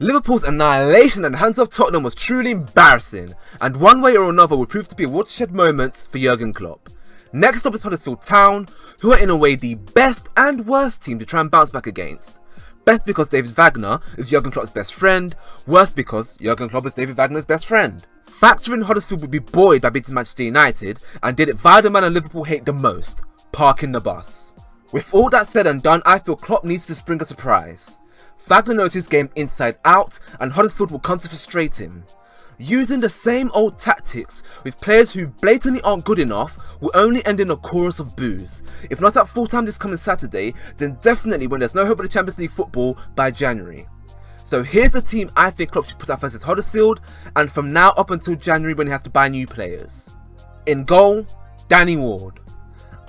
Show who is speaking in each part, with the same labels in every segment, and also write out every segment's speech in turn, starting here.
Speaker 1: Liverpool's annihilation at the hands of Tottenham was truly embarrassing, and one way or another would prove to be a watershed moment for Jurgen Klopp. Next up is Huddersfield Town, who are in a way the best and worst team to try and bounce back against. Best because David Wagner is Jurgen Klopp's best friend, worst because Jurgen Klopp is David Wagner's best friend. Factor in Huddersfield would be buoyed by beating Manchester United, and did it via the man and Liverpool hate the most, parking the bus. With all that said and done, I feel Klopp needs to spring a surprise. Wagner knows his game inside out, and Huddersfield will come to frustrate him. Using the same old tactics with players who blatantly aren't good enough will only end in a chorus of boos. If not at full time this coming Saturday, then definitely when there's no hope of the Champions League football by January. So here's the team I think Klopp should put out versus Huddersfield, and from now up until January when he has to buy new players. In goal, Danny Ward.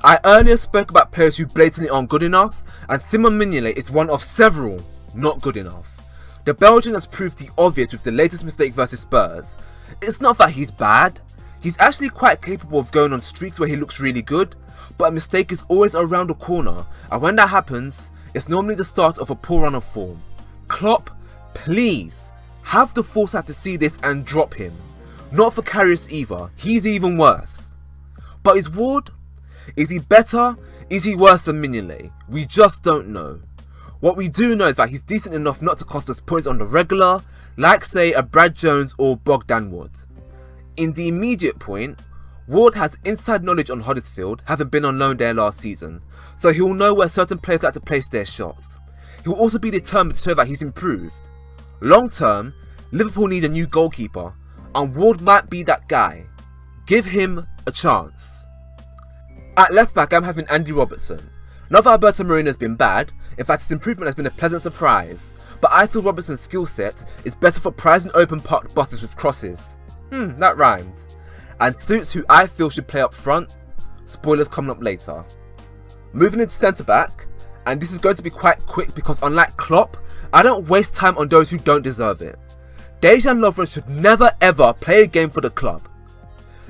Speaker 1: I earlier spoke about players who blatantly aren't good enough, and Mignolet is one of several not good enough. The Belgian has proved the obvious with the latest mistake versus Spurs. It's not that he's bad, he's actually quite capable of going on streaks where he looks really good, but a mistake is always around the corner, and when that happens, it's normally the start of a poor run of form. Klopp, please, have the foresight to see this and drop him. Not for Karius either, he's even worse. But is Ward? Is he better? Is he worse than Mignolet? We just don't know. What we do know is that he's decent enough not to cost us points on the regular, like say a Brad Jones or Bogdan Wood. In the immediate point, Ward has inside knowledge on Huddersfield, having been on loan there last season, so he will know where certain players like to place their shots. He will also be determined to show that he's improved. Long term, Liverpool need a new goalkeeper, and Ward might be that guy. Give him a chance. At left back, I'm having Andy Robertson. Not that Alberto Moreno has been bad, in fact his improvement has been a pleasant surprise, but I feel Robertson's skill set is better for prizing open parked buses with crosses. That rhymed. And suits who I feel should play up front. Spoilers coming up later. Moving into centre back, and this is going to be quite quick because unlike Klopp, I don't waste time on those who don't deserve it. Dejan Lovren should never ever play a game for the club.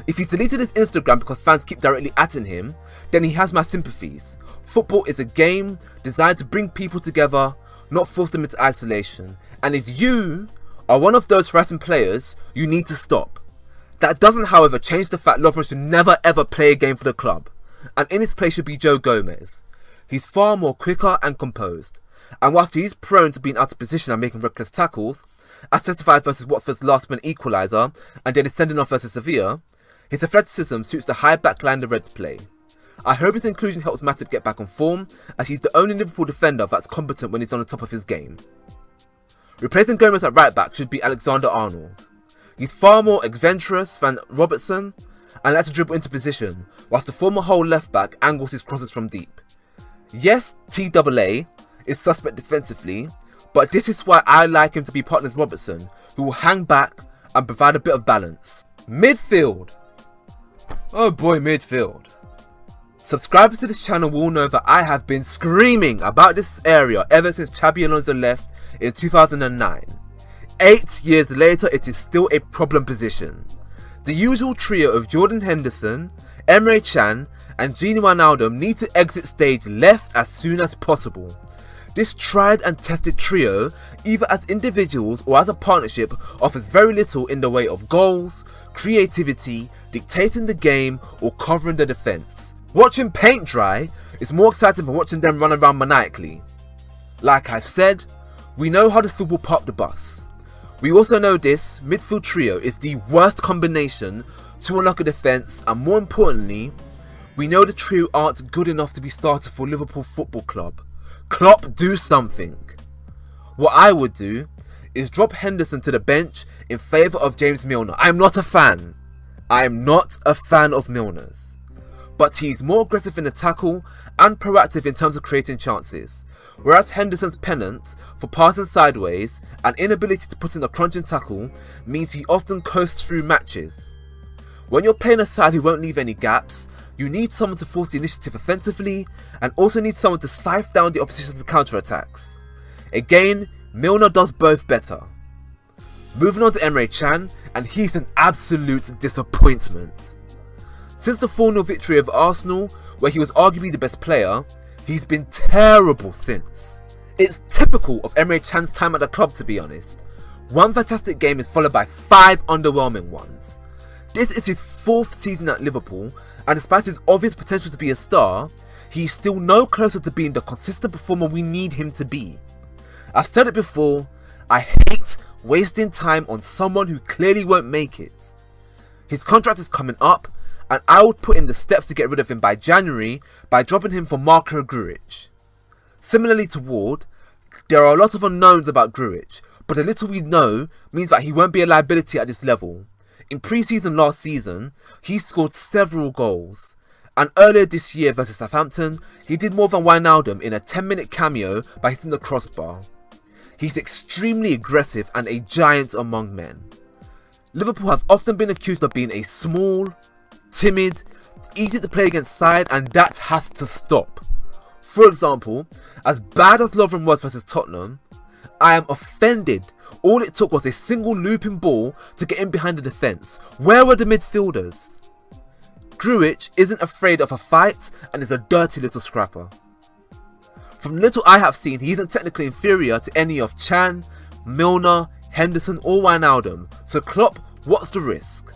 Speaker 1: If he's deleted his Instagram because fans keep directly atting him, then he has my sympathies. Football is a game designed to bring people together, not force them into isolation. And if you are one of those harassing players, you need to stop. That doesn't, however, change the fact Lovren should never ever play a game for the club. And in his place should be Joe Gomez. He's far more quicker and composed. And whilst he's prone to being out of position and making reckless tackles, as testified versus Watford's last minute equaliser and then his sending off versus Sevilla, his athleticism suits the high back line the Reds play. I hope his inclusion helps Matip get back on form, as he's the only Liverpool defender that's competent when he's on the top of his game. Replacing Gomez at right back should be Alexander-Arnold. He's far more adventurous than Robertson and likes to dribble into position, whilst the former whole left back angles his crosses from deep. Yes, TAA is suspect defensively, but this is why I like him to be partnered with Robertson, who will hang back and provide a bit of balance. Midfield. Oh boy, midfield. Subscribers to this channel will know that I have been screaming about this area ever since Xabi Alonso left in 2009. 8 years later, it is still a problem position. The usual trio of Jordan Henderson, Emre Can and Gini Wijnaldum need to exit stage left as soon as possible. This tried and tested trio, either as individuals or as a partnership, offers very little in the way of goals, creativity, dictating the game or covering the defence. Watching paint dry is more exciting than watching them run around maniacally. Like I've said, we know Huddersfield will park the bus. We also know this midfield trio is the worst combination to unlock a defence, and more importantly, we know the trio aren't good enough to be started for Liverpool Football Club. Klopp, do something. What I would do is drop Henderson to the bench in favour of James Milner. I'm not a fan. I'm not a fan of Milner's. But he's more aggressive in the tackle and proactive in terms of creating chances. Whereas Henderson's penance for passing sideways and inability to put in a crunching tackle means he often coasts through matches. When you're playing a side who won't leave any gaps, you need someone to force the initiative offensively and also need someone to scythe down the opposition's counter-attacks. Again, Milner does both better. Moving on to Emre Can, and he's an absolute disappointment. Since the 4-0 victory over Arsenal, where he was arguably the best player, he's been terrible since. It's typical of Emre Can's time at the club, to be honest. One fantastic game is followed by 5 underwhelming ones. This is his 4th season at Liverpool, and despite his obvious potential to be a star, he's still no closer to being the consistent performer we need him to be. I've said it before, I hate wasting time on someone who clearly won't make it. His contract is coming up, and I would put in the steps to get rid of him by January by dropping him for Marco Grujic. Similarly to Ward, there are a lot of unknowns about Grujic, but the little we know means that he won't be a liability at this level. In pre-season last season, he scored several goals, and earlier this year versus Southampton, he did more than Wijnaldum in a 10-minute cameo by hitting the crossbar. He's extremely aggressive and a giant among men. Liverpool have often been accused of being a small, timid, easy to play against side, and that has to stop. For example, as bad as Lovren was versus Tottenham, I am offended. All it took was a single looping ball to get in behind the defence. Where were the midfielders? Grujic isn't afraid of a fight and is a dirty little scrapper. From the little I have seen, he isn't technically inferior to any of Can, Milner, Henderson or Wijnaldum, so Klopp, what's the risk?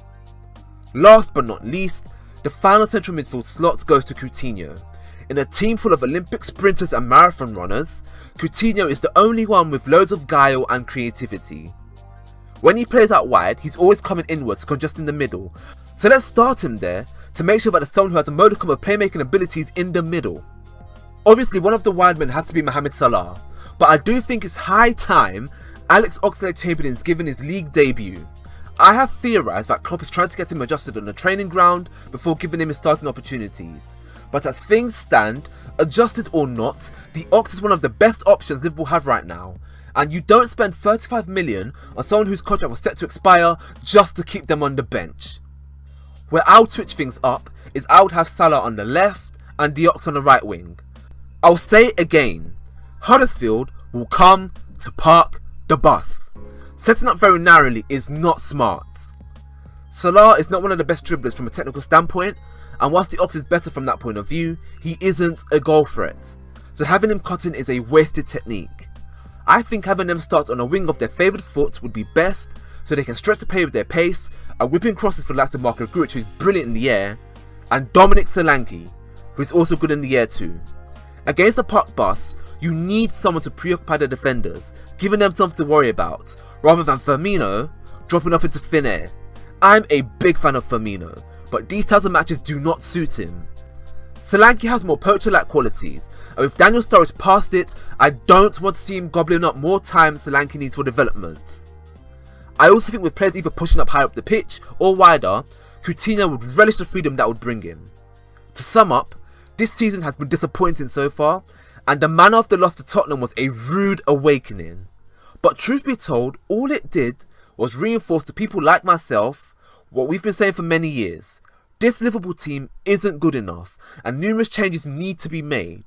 Speaker 1: Last but not least, the final central midfield slot goes to Coutinho. In a team full of Olympic sprinters and marathon runners, Coutinho is the only one with loads of guile and creativity. When he plays out wide, he's always coming inwards, congesting the middle. So let's start him there to make sure that there's someone who has a modicum of playmaking abilities in the middle. Obviously, one of the wide men has to be Mohamed Salah, but I do think it's high time Alex Oxlade-Chamberlain's given his league debut. I have theorised that Klopp is trying to get him adjusted on the training ground before giving him his starting opportunities. But as things stand, adjusted or not, the Ox is one of the best options Liverpool have right now. And you don't spend 35 million on someone whose contract was set to expire just to keep them on the bench. Where I would switch things up is I would have Salah on the left and the Ox on the right wing. I'll say it again, Huddersfield will come to park the bus. Setting up very narrowly is not smart. Salah is not one of the best dribblers from a technical standpoint, and whilst the Ox is better from that point of view, he isn't a goal threat. So having him cut in is a wasted technique. I think having them start on a wing of their favoured foot would be best, so they can stretch the play with their pace and whipping crosses for the likes of Marco Grujic, who is brilliant in the air, and Dominic Solanke, who is also good in the air too. Against the park bus, you need someone to preoccupy the defenders, giving them something to worry about, rather than Firmino dropping off into thin air. I'm a big fan of Firmino, but these types of matches do not suit him. Solanke has more poacher-like qualities, and with Daniel Sturridge past it, I don't want to see him gobbling up more time Solanke needs for development. I also think with players either pushing up higher up the pitch or wider, Coutinho would relish the freedom that would bring him. To sum up, this season has been disappointing so far, and the manner of the loss to Tottenham was a rude awakening. But truth be told, all it did was reinforce to people like myself what we've been saying for many years. This Liverpool team isn't good enough, and numerous changes need to be made.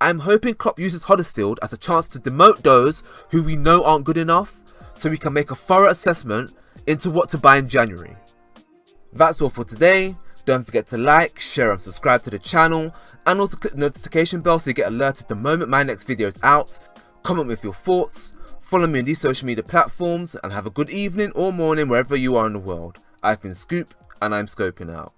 Speaker 1: I'm hoping Klopp uses Huddersfield as a chance to demote those who we know aren't good enough, so we can make a thorough assessment into what to buy in January. That's all for today. Don't forget to like, share and subscribe to the channel, and also click the notification bell so you get alerted the moment my next video is out. Comment with your thoughts, follow me on these social media platforms, and have a good evening or morning wherever you are in the world. I've been Scoop, and I'm scoping out.